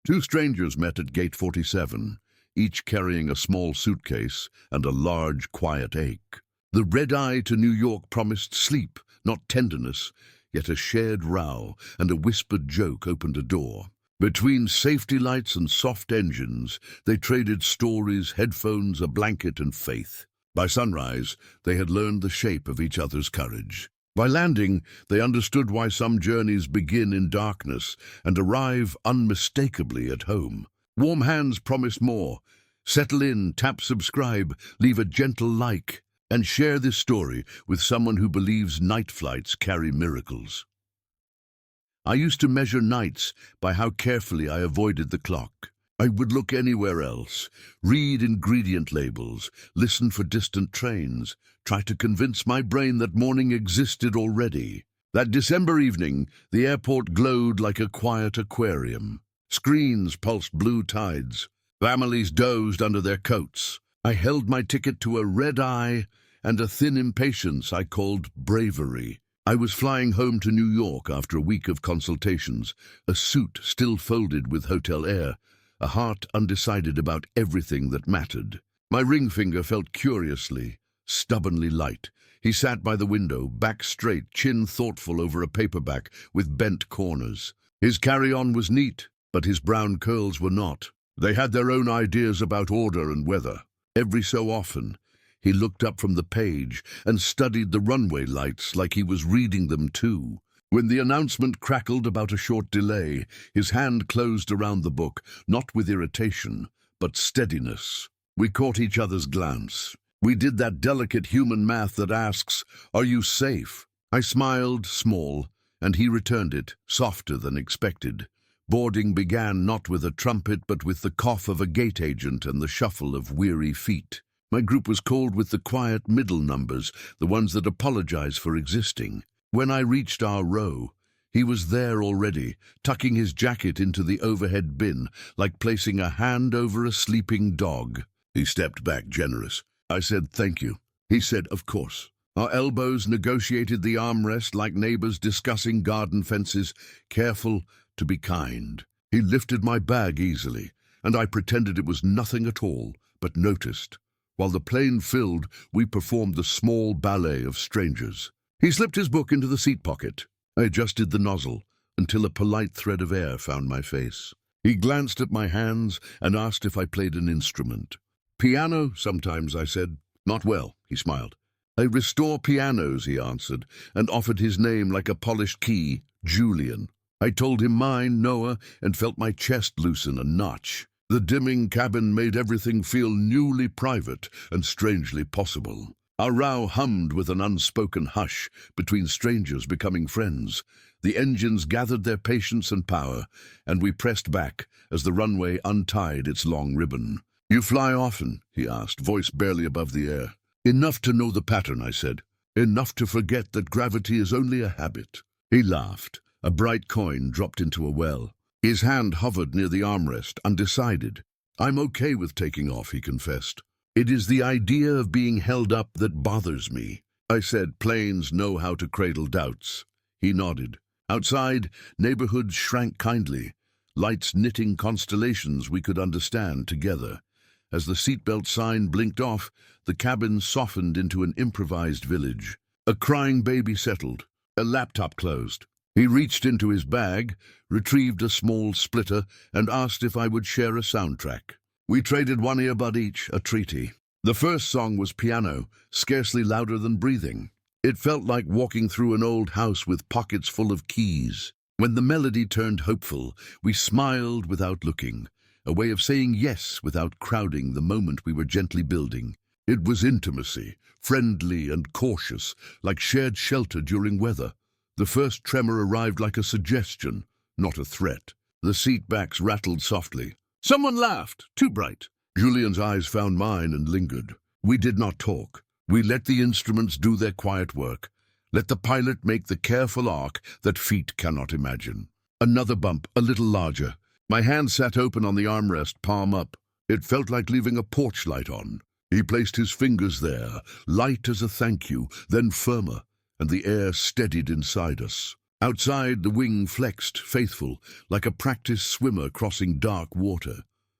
Two strangers met at gate 47, each carrying a small suitcase and a large, quiet ache. The red-eye to New York promised sleep, not tenderness, yet a shared row and a whispered joke opened a door. Between safety lights and soft engines, they traded stories, headphones, a blanket, and faith. By sunrise, they had learned the shape of each other's courage. By landing, they understood why some journeys begin in darkness and arrive unmistakably at home. Warm hands promised more. Settle in, tap subscribe, leave a gentle like, and share this story with someone who believes night flights carry miracles. I used to measure nights by how carefully I avoided the clock. I would look anywhere else, read ingredient labels, listen for distant trains, try to convince my brain that morning existed already. That December evening, the airport glowed like a quiet aquarium. Screens pulsed blue tides. Families dozed under their coats. I held my ticket to a red eye and a thin impatience I called bravery. I was flying home to New York after a week of consultations, a suit still folded with hotel air, a heart undecided about everything that mattered. My ring finger felt curiously, stubbornly light. He sat by the window, back straight, chin thoughtful over a paperback with bent corners. His carry-on was neat, but his brown curls were not. They had their own ideas about order and weather. Every so often, he looked up from the page and studied the runway lights like he was reading them too. When the announcement crackled about a short delay, his hand closed around the book, not with irritation, but steadiness. We caught each other's glance. We did that delicate human math that asks, "Are you safe?" I smiled, small, and he returned it, softer than expected. Boarding began not with a trumpet, but with the cough of a gate agent and the shuffle of weary feet. My group was called with the quiet middle numbers, the ones that apologize for existing. When I reached our row, he was there already, tucking his jacket into the overhead bin, like placing a hand over a sleeping dog. He stepped back, generous. I said, "Thank you." He said, "Of course." Our elbows negotiated the armrest like neighbors discussing garden fences, careful to be kind. He lifted my bag easily, and I pretended it was nothing at all, but noticed. While the plane filled, we performed the small ballet of strangers. He slipped his book into the seat pocket. I adjusted the nozzle until a polite thread of air found my face. He glanced at my hands and asked if I played an instrument. "Piano, sometimes," I said. "Not well," he smiled. "I restore pianos," he answered, and offered his name like a polished key, Julian. I told him mine, Noah, and felt my chest loosen a notch. The dimming cabin made everything feel newly private and strangely possible. Our row hummed with an unspoken hush, between strangers becoming friends. The engines gathered their patience and power, and we pressed back as the runway untied its long ribbon. "You fly often?" he asked, voice barely above the air. "Enough to know the pattern," I said. "Enough to forget that gravity is only a habit." He laughed. A bright coin dropped into a well. His hand hovered near the armrest, undecided. "I'm okay with taking off," he confessed. "It is the idea of being held up that bothers me." I said, "Planes know how to cradle doubts." He nodded. Outside, neighborhoods shrank kindly, lights knitting constellations we could understand together. As the seatbelt sign blinked off, the cabin softened into an improvised village. A crying baby settled. A laptop closed. He reached into his bag, retrieved a small splitter, and asked if I would share a soundtrack. We traded one earbud each, a treaty. The first song was piano, scarcely louder than breathing. It felt like walking through an old house with pockets full of keys. When the melody turned hopeful, we smiled without looking, a way of saying yes without crowding the moment we were gently building. It was intimacy, friendly and cautious, like shared shelter during weather. The first tremor arrived like a suggestion, not a threat. The seat backs rattled softly. Someone laughed, too bright. Julian's eyes found mine and lingered. We did not talk. We let the instruments do their quiet work. Let the pilot make the careful arc that feet cannot imagine. Another bump, a little larger. My hand sat open on the armrest, palm up. It felt like leaving a porch light on. He placed his fingers there, light as a thank you, then firmer, and the air steadied inside us. Outside, the wing flexed, faithful, like a practiced swimmer crossing dark water.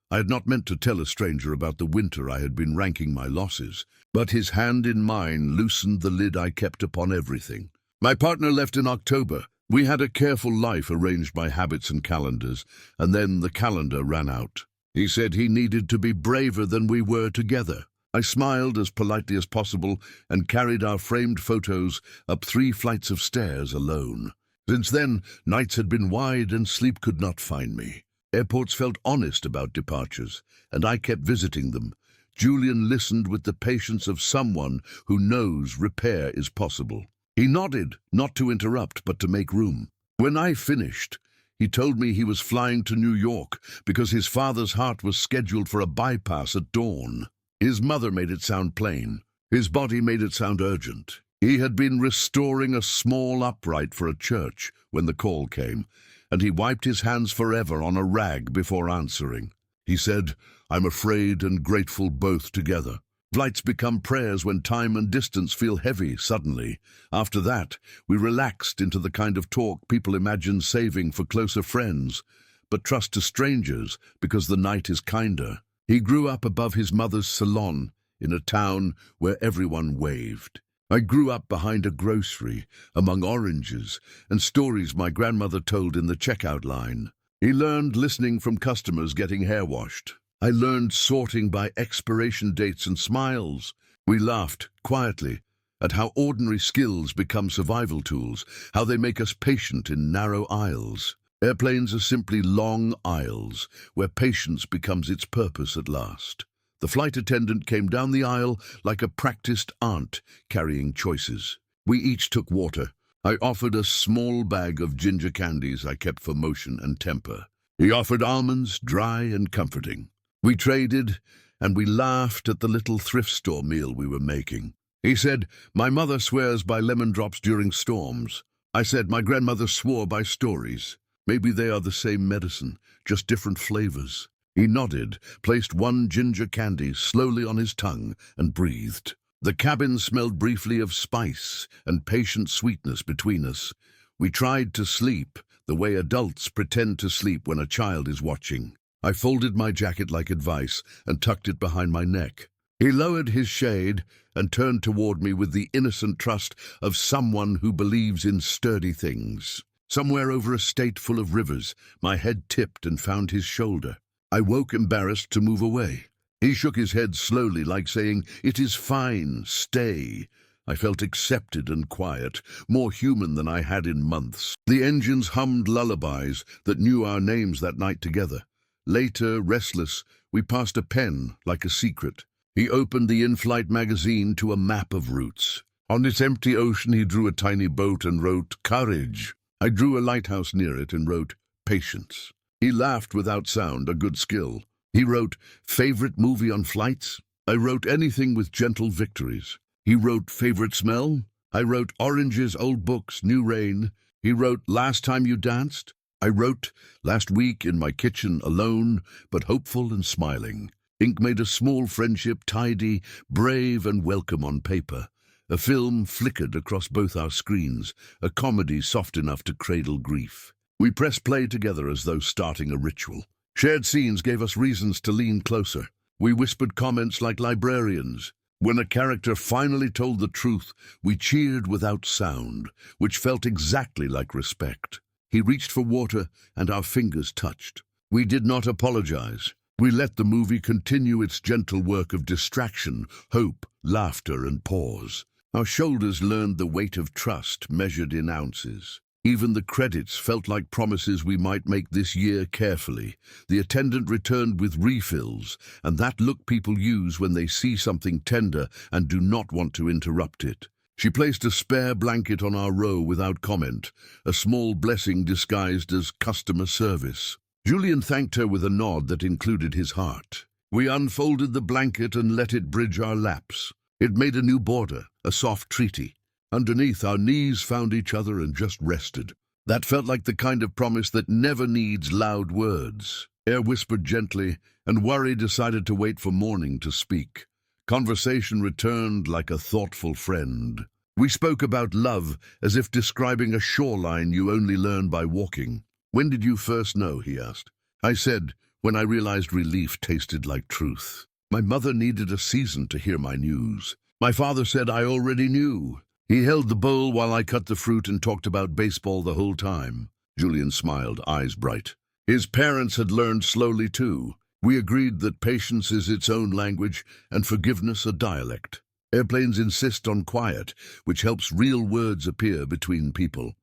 I had not meant to tell a stranger about the winter I had been ranking my losses, but his hand in mine loosened the lid I kept upon everything. My partner left in October. We had a careful life arranged by habits and calendars, and then the calendar ran out. He said he needed to be braver than we were together. I smiled as politely as possible and carried our framed photos up 3 flights of stairs alone. Since then, nights had been wide and sleep could not find me. Airports felt honest about departures, and I kept visiting them. Julian listened with the patience of someone who knows repair is possible. He nodded, not to interrupt, but to make room. When I finished, he told me he was flying to New York because his father's heart was scheduled for a bypass at dawn. His mother made it sound plain. His body made it sound urgent. He had been restoring a small upright for a church when the call came, and he wiped his hands forever on a rag before answering. He said, "I'm afraid and grateful both together." Flights become prayers when time and distance feel heavy suddenly. After that, we relaxed into the kind of talk people imagine saving for closer friends, but trust to strangers because the night is kinder. He grew up above his mother's salon in a town where everyone waved. I grew up behind a grocery, among oranges and stories my grandmother told in the checkout line. He learned listening from customers getting hair washed. I learned sorting by expiration dates and smiles. We laughed, quietly, at how ordinary skills become survival tools, how they make us patient in narrow aisles. Airplanes are simply long aisles, where patience becomes its purpose at last. The flight attendant came down the aisle like a practiced aunt carrying choices. We each took water. I offered a small bag of ginger candies I kept for motion and temper. He offered almonds, dry and comforting. We traded, and we laughed at the little thrift store meal we were making. He said, "My mother swears by lemon drops during storms." I said, "My grandmother swore by stories." Maybe they are the same medicine, just different flavors. He nodded, placed 1 ginger candy slowly on his tongue, and breathed. The cabin smelled briefly of spice and patient sweetness between us. We tried to sleep, the way adults pretend to sleep when a child is watching. I folded my jacket like advice and tucked it behind my neck. He lowered his shade and turned toward me with the innocent trust of someone who believes in sturdy things. Somewhere over a state full of rivers, my head tipped and found his shoulder. I woke embarrassed to move away. He shook his head slowly, like saying, "It is fine, stay." I felt accepted and quiet, more human than I had in months. The engines hummed lullabies that knew our names that night together. Later, restless, we passed a pen like a secret. He opened the in-flight magazine to a map of routes. On its empty ocean he drew a tiny boat and wrote, "Courage." I drew a lighthouse near it and wrote, "Patience." He laughed without sound, a good skill. He wrote, "Favorite movie on flights?" I wrote, "Anything with gentle victories." He wrote, "Favorite smell?" I wrote, "Oranges, old books, new rain." He wrote, "Last time you danced?" I wrote, "Last week in my kitchen, alone, but hopeful and smiling." Ink made a small friendship tidy, brave and welcome on paper. A film flickered across both our screens, a comedy soft enough to cradle grief. We pressed play together as though starting a ritual. Shared scenes gave us reasons to lean closer. We whispered comments like librarians. When a character finally told the truth, we cheered without sound, which felt exactly like respect. He reached for water, and our fingers touched. We did not apologize. We let the movie continue its gentle work of distraction, hope, laughter, and pause. Our shoulders learned the weight of trust measured in ounces. Even the credits felt like promises we might make this year carefully. The attendant returned with refills, and that look people use when they see something tender and do not want to interrupt it. She placed a spare blanket on our row without comment, a small blessing disguised as customer service. Julian thanked her with a nod that included his heart. We unfolded the blanket and let it bridge our laps. It made a new border, a soft treaty. Underneath, our knees found each other and just rested. That felt like the kind of promise that never needs loud words. Air whispered gently, and worry decided to wait for morning to speak. Conversation returned like a thoughtful friend. We spoke about love as if describing a shoreline you only learn by walking. When did you first know, he asked. I said, when I realized relief tasted like truth. My mother needed a season to hear my news. My father said I already knew. He held the bowl while I cut the fruit and talked about baseball the whole time. Julian smiled, eyes bright. His parents had learned slowly too. We agreed that patience is its own language and forgiveness a dialect. Airplanes insist on quiet, which helps real words appear between people.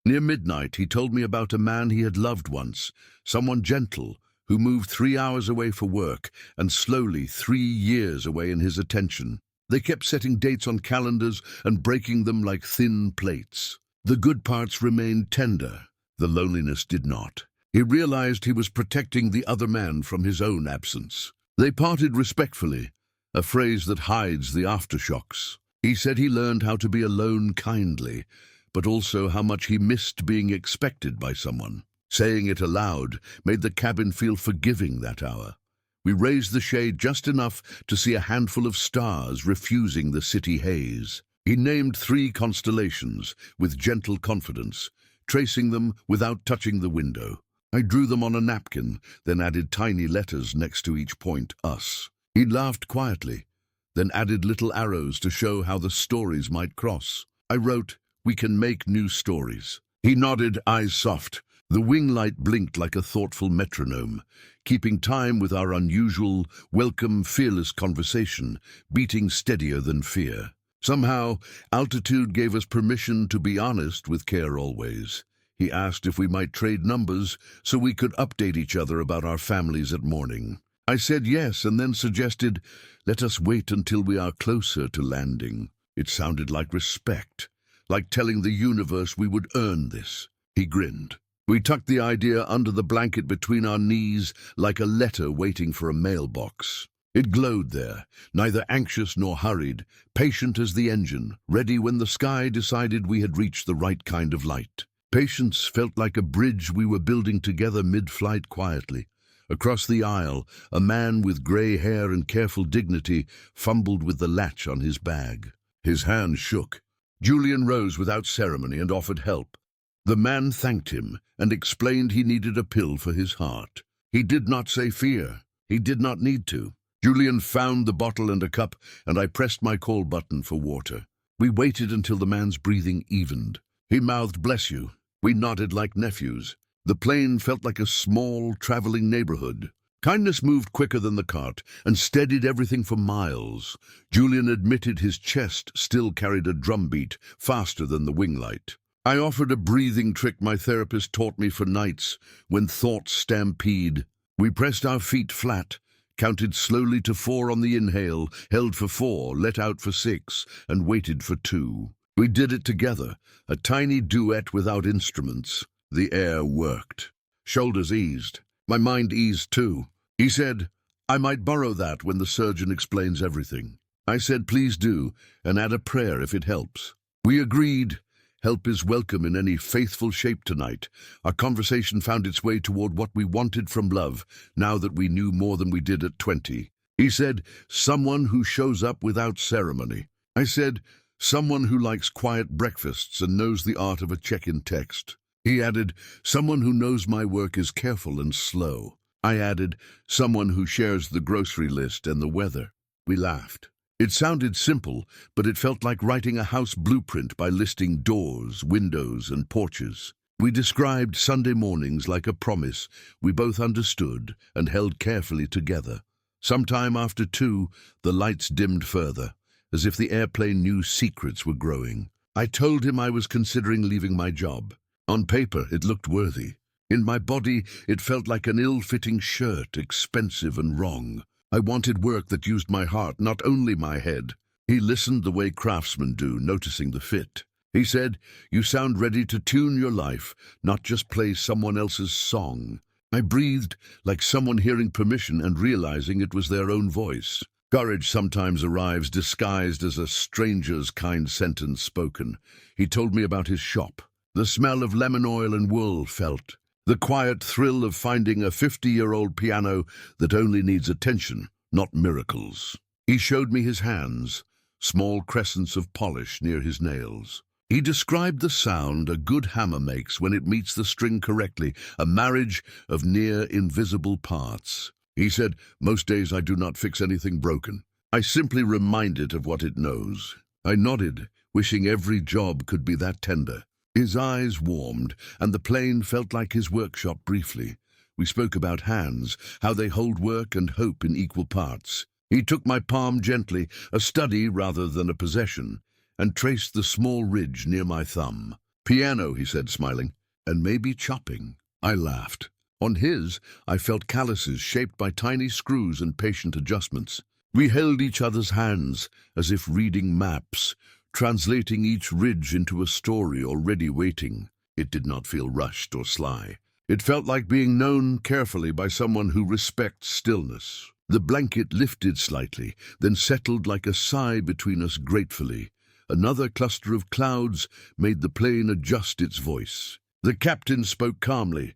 Near midnight, he told me about a man he had loved once, someone gentle, who moved 3 hours away for work and slowly 3 years away in his attention. They kept setting dates on calendars and breaking them like thin plates. The good parts remained tender. The loneliness did not. He realized he was protecting the other man from his own absence. They parted respectfully, a phrase that hides the aftershocks. He said he learned how to be alone kindly, but also how much he missed being expected by someone. Saying it aloud made the cabin feel forgiving that hour. We raised the shade just enough to see a handful of stars refusing the city haze. He named 3 constellations with gentle confidence, tracing them without touching the window. I drew them on a napkin, then added tiny letters next to each point, us. He laughed quietly, then added little arrows to show how the stories might cross. I wrote, "We can make new stories." He nodded, eyes soft. The wing light blinked like a thoughtful metronome, keeping time with our unusual, welcome, fearless conversation, beating steadier than fear. Somehow, altitude gave us permission to be honest with care always. He asked if we might trade numbers so we could update each other about our families at morning. I said yes and then suggested, let us wait until we are closer to landing. It sounded like respect, like telling the universe we would earn this. He grinned. We tucked the idea under the blanket between our knees like a letter waiting for a mailbox. It glowed there, neither anxious nor hurried, patient as the engine, ready when the sky decided we had reached the right kind of light. Patience felt like a bridge we were building together mid-flight quietly. Across the aisle, a man with grey hair and careful dignity fumbled with the latch on his bag. His hand shook. Julian rose without ceremony and offered help. The man thanked him and explained he needed a pill for his heart. He did not say fear. He did not need to. Julian found the bottle and a cup, and I pressed my call button for water. We waited until the man's breathing evened. He mouthed, "Bless you." We nodded like nephews. The plane felt like a small, traveling neighborhood. Kindness moved quicker than the cart and steadied everything for miles. Julian admitted his chest still carried a drumbeat, faster than the wing light. I offered a breathing trick my therapist taught me for nights when thoughts stampede. We pressed our feet flat, counted slowly to 4 on the inhale, held for 4, let out for 6, and waited for 2. We did it together, a tiny duet without instruments. The air worked. Shoulders eased. My mind eased too. He said, "I might borrow that when the surgeon explains everything." I said, "Please do, and add a prayer if it helps." We agreed. Help is welcome in any faithful shape tonight. Our conversation found its way toward what we wanted from love, now that we knew more than we did at 20. He said, "Someone who shows up without ceremony." I said, "Someone who likes quiet breakfasts and knows the art of a check-in text." He added, "Someone who knows my work is careful and slow." I added, "Someone who shares the grocery list and the weather." We laughed. It sounded simple, but it felt like writing a house blueprint by listing doors, windows, and porches. We described Sunday mornings like a promise we both understood and held carefully together. Sometime after 2, the lights dimmed further, as if the airplane knew secrets were growing. I told him I was considering leaving my job. On paper, it looked worthy. In my body, it felt like an ill-fitting shirt, expensive and wrong. I wanted work that used my heart, not only my head. He listened the way craftsmen do, noticing the fit. He said, "You sound ready to tune your life, not just play someone else's song." I breathed, like someone hearing permission and realizing it was their own voice. Courage sometimes arrives disguised as a stranger's kind sentence spoken. He told me about his shop. The smell of lemon oil and wool felt. The quiet thrill of finding a 50-year-old piano that only needs attention, not miracles. He showed me his hands, small crescents of polish near his nails. He described the sound a good hammer makes when it meets the string correctly, a marriage of near invisible parts. He said, "Most days I do not fix anything broken. I simply remind it of what it knows." I nodded, wishing every job could be that tender. His eyes warmed, and the plane felt like his workshop briefly. We spoke about hands, how they hold work and hope in equal parts. He took my palm gently, a study rather than a possession, and traced the small ridge near my thumb. "Piano," he said, smiling, "and maybe chopping." I laughed. On his, I felt calluses shaped by tiny screws and patient adjustments. We held each other's hands, as if reading maps, translating each ridge into a story already waiting. It did not feel rushed or sly. It felt like being known carefully by someone who respects stillness. The blanket lifted slightly, then settled like a sigh between us gratefully. Another cluster of clouds made the plane adjust its voice. The captain spoke calmly,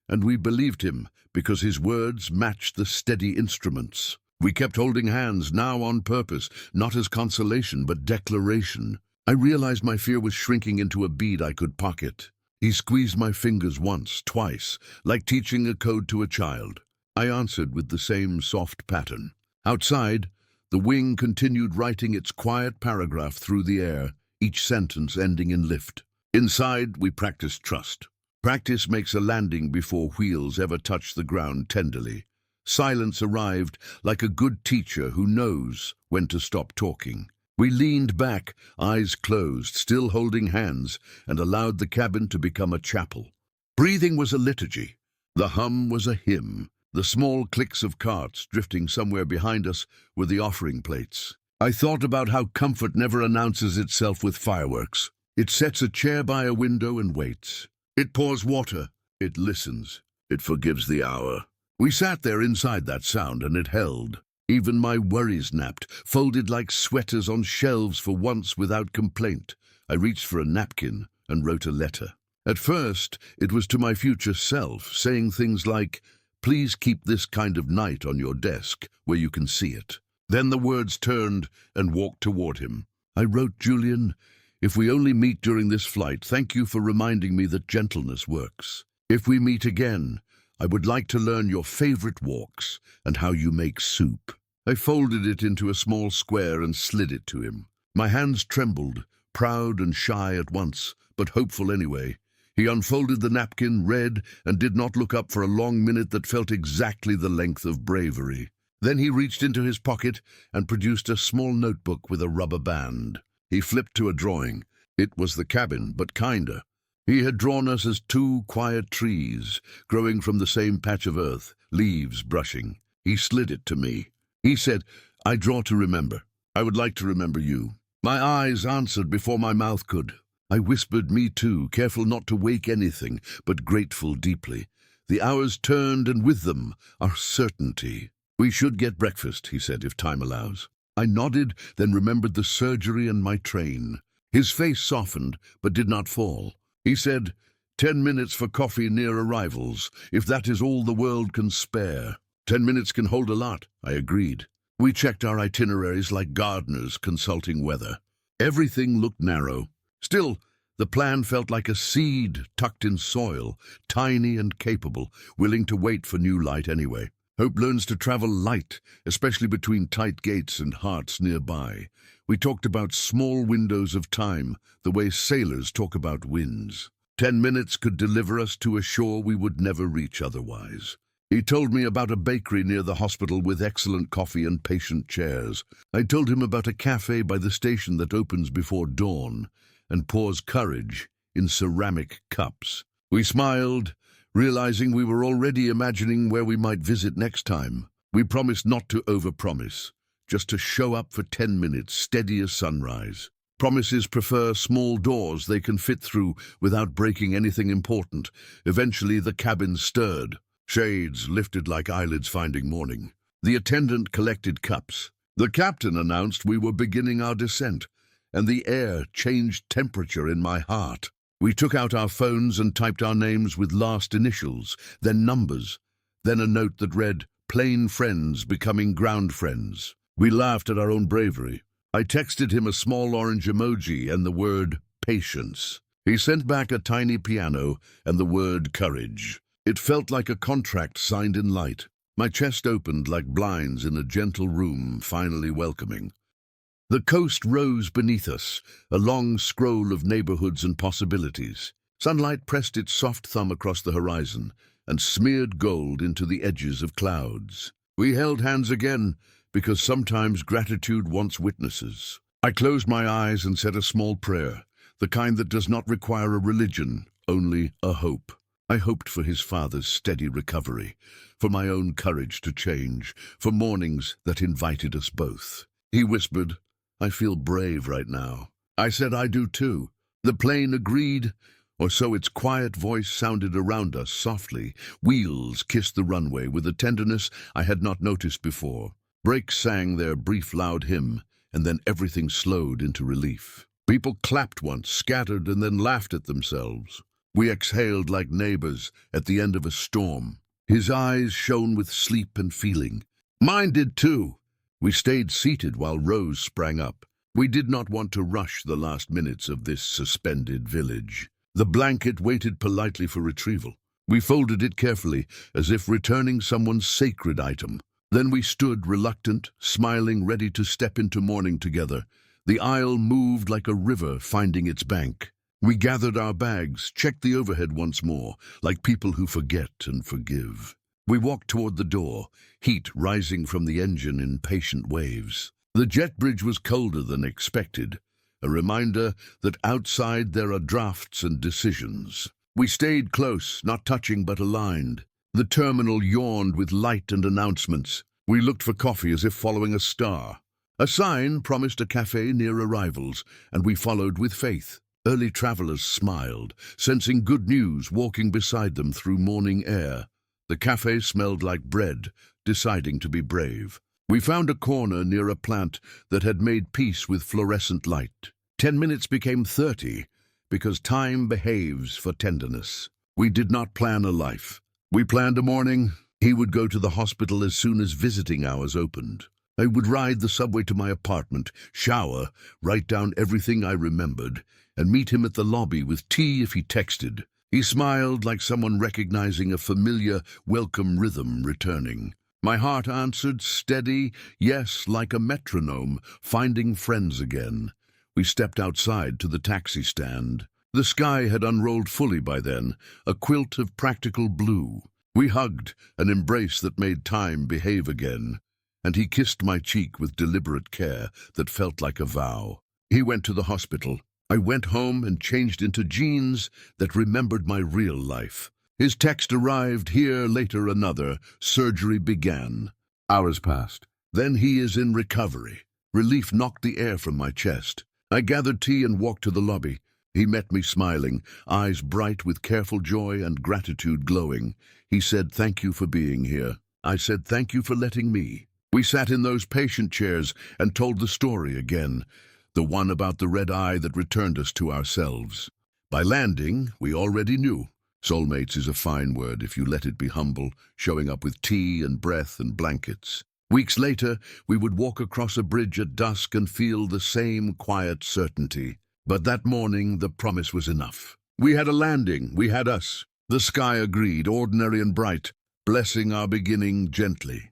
and we believed him because his words matched the steady instruments. We kept holding hands, now on purpose, not as consolation but declaration. I realized my fear was shrinking into a bead I could pocket. He squeezed my fingers once, twice, like teaching a code to a child. I answered with the same soft pattern. Outside, the wing continued writing its quiet paragraph through the air, each sentence ending in lift. Inside, we practiced trust. Practice makes a landing before wheels ever touch the ground tenderly. Silence arrived like a good teacher who knows when to stop talking. We leaned back, eyes closed, still holding hands, and allowed the cabin to become a chapel. Breathing was a liturgy. The hum was a hymn. The small clicks of carts drifting somewhere behind us were the offering plates. I thought about how comfort never announces itself with fireworks. It sets a chair by a window and waits. It pours water. It listens. It forgives the hour. We sat there inside that sound, and it held. Even my worries napped, folded like sweaters on shelves for once without complaint. I reached for a napkin and wrote a letter. At first, it was to my future self, saying things like, "Please keep this kind of night on your desk where you can see it." Then the words turned and walked toward him. I wrote, "Julian, if we only meet during this flight, thank you for reminding me that gentleness works. If we meet again, I would like to learn your favorite walks and how you make soup." I folded it into a small square and slid it to him. My hands trembled, proud and shy at once, but hopeful anyway. He unfolded the napkin, read, and did not look up for a long minute that felt exactly the length of bravery. Then he reached into his pocket and produced a small notebook with a rubber band. He flipped to a drawing. It was the cabin, but kinder. He had drawn us as two quiet trees, growing from the same patch of earth, leaves brushing. He slid it to me. He said, "I draw to remember. I would like to remember you." My eyes answered before my mouth could. I whispered, "Me too," careful not to wake anything, but grateful deeply. The hours turned, and with them, our certainty. "We should get breakfast," he said, "if time allows." I nodded, then remembered the surgery and my train. His face softened, but did not fall. He said, 10 minutes for coffee near arrivals, if that is all the world can spare." 10 minutes can hold a lot, I agreed. We checked our itineraries like gardeners consulting weather. Everything looked narrow. Still, the plan felt like a seed tucked in soil, tiny and capable, willing to wait for new light anyway. Hope learns to travel light, especially between tight gates and hearts nearby. We talked about small windows of time, the way sailors talk about winds. 10 minutes could deliver us to a shore we would never reach otherwise. He told me about a bakery near the hospital with excellent coffee and patient chairs. I told him about a cafe by the station that opens before dawn and pours courage in ceramic cups. We smiled, realizing we were already imagining where we might visit next time. We promised not to overpromise, just to show up for 10 minutes, steady as sunrise. Promises prefer small doors they can fit through without breaking anything important. Eventually the cabin stirred. Shades lifted like eyelids finding morning. The attendant collected cups. The captain announced we were beginning our descent, and the air changed temperature in my heart. We took out our phones and typed our names with last initials, then numbers, then a note that read, "Plane friends becoming ground friends." We laughed at our own bravery. I texted him a small orange emoji and the word patience. He sent back a tiny piano and the word courage. It felt like a contract signed in light. My chest opened like blinds in a gentle room, finally welcoming. The coast rose beneath us, a long scroll of neighborhoods and possibilities. Sunlight pressed its soft thumb across the horizon and smeared gold into the edges of clouds. We held hands again, because sometimes gratitude wants witnesses. I closed my eyes and said a small prayer, the kind that does not require a religion, only a hope. I hoped for his father's steady recovery, for my own courage to change, for mornings that invited us both. He whispered, "I feel brave right now." I said, "I do too." The plane agreed, or so its quiet voice sounded around us softly. Wheels kissed the runway with a tenderness I had not noticed before. Brakes sang their brief loud hymn, and then everything slowed into relief. People clapped once, scattered, and then laughed at themselves. We exhaled like neighbors at the end of a storm. His eyes shone with sleep and feeling. Mine did too. We stayed seated while Rose sprang up. We did not want to rush the last minutes of this suspended village. The blanket waited politely for retrieval. We folded it carefully, as if returning someone's sacred item. Then we stood reluctant, smiling, ready to step into morning together. The aisle moved like a river finding its bank. We gathered our bags, checked the overhead once more, like people who forget and forgive. We walked toward the door, heat rising from the engine in patient waves. The jet bridge was colder than expected, a reminder that outside there are drafts and decisions. We stayed close, not touching but aligned. The terminal yawned with light and announcements. We looked for coffee as if following a star. A sign promised a cafe near arrivals, and we followed with faith. Early travelers smiled, sensing good news walking beside them through morning air. The cafe smelled like bread, deciding to be brave. We found a corner near a plant that had made peace with fluorescent light. 10 minutes became 30, because time behaves for tenderness. We did not plan a life. We planned a morning. He would go to the hospital as soon as visiting hours opened. I would ride the subway to my apartment, shower, write down everything I remembered, and meet him at the lobby with tea if he texted. He smiled like someone recognizing a familiar, welcome rhythm returning. My heart answered, steady, yes, like a metronome, finding friends again. We stepped outside to the taxi stand. The sky had unrolled fully by then, a quilt of practical blue. We hugged, an embrace that made time behave again, and he kissed my cheek with deliberate care that felt like a vow. He went to the hospital. I went home and changed into jeans that remembered my real life. His text arrived, here, later another. Surgery began. Hours passed. Then he is in recovery. Relief knocked the air from my chest. I gathered tea and walked to the lobby. He met me smiling, eyes bright with careful joy and gratitude glowing. He said, "Thank you for being here." I said, "Thank you for letting me." We sat in those patient chairs and told the story again, the one about the red eye that returned us to ourselves. By landing, we already knew. Soulmates is a fine word if you let it be humble, showing up with tea and breath and blankets. Weeks later, we would walk across a bridge at dusk and feel the same quiet certainty. But that morning, the promise was enough. We had a landing, we had us. The sky agreed, ordinary and bright, blessing our beginning gently.